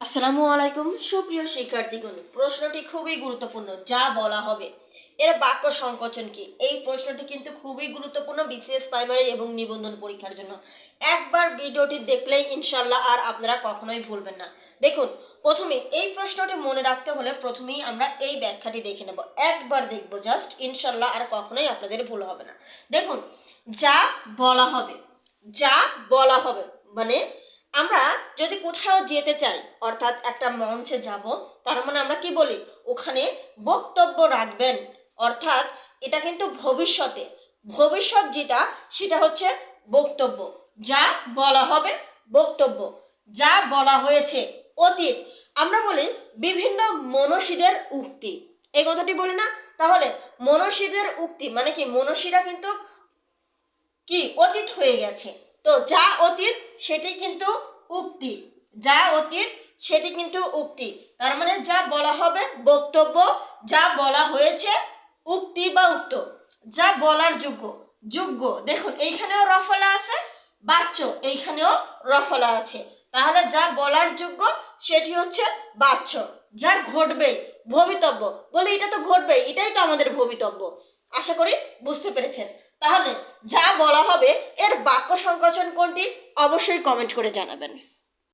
আসসালামু আলাইকুম সুপ্রিয় শিক্ষার্থীগণ, প্রশ্নটি খুবই গুরুত্বপূর্ণ। যা বলা হবে এর বাক্য সংকোচন কি? এই প্রশ্নটি কিন্তু খুবই গুরুত্বপূর্ণ বিসিএস প্রাইমারি এবং নিবন্ধন পরীক্ষার জন্য। একবার ভিডিওটি দেখলেই ইনশাল্লাহ আর আপনারা কখনোই ভুলবেন না। দেখুন, প্রথমে এই প্রশ্নটি মনে রাখতে হলে প্রথমেই আমরা এই ব্যাখ্যাটি দেখে নেব। একবার দেখব জাস্ট, ইনশাল্লাহ আর কখনোই আপনাদের ভুল হবে না। দেখুন, যা বলা হবে, যা বলা হবে মানে আমরা যদি কোথাও যেতে চাই, অর্থাৎ একটা মঞ্চে যাব, তার মানে আমরা কি বলি? ওখানে বক্তব্য রাখবেন। অর্থাৎ এটা কিন্তু ভবিষ্যতে, ভবিষ্যৎ যেটা সেটা হচ্ছে বক্তব্য। যা বলা হবে বক্তব্য, যা বলা হয়েছে অতীত। আমরা বলি বিভিন্ন মনীষীদের উক্তি, এই কথাটি বলি না? তাহলে মনীষীদের উক্তি মানে কি? মনীষীরা কিন্তু কি অতীত হয়ে গেছে। তো যা অতীত সেটি কিন্তু উক্তি, যা অতীত সেটি কিন্তু উক্তি। তার মানে যা বলা হবে বক্তব্য, যা বলা হয়েছে উক্তি বা উক্ত, যা বলার যোগ্য যোগ্য। দেখুন এইখানেও রফলা আছে, বাচ্য এইখানেও রফলা আছে। তাহলে যা বলার যোগ্য সেটি হচ্ছে বাচ্য। যা ঘটবে ভবিতব্য, বলে এটা তো ঘটবে, এটাই তো আমাদের ভবিতব্য। আশা করি বুঝতে পেরেছেন। তাহলে যা বলা হবে এর বাক্য সংকোচন কোনটি? অবশ্যই কমেন্ট করে জানাবেন।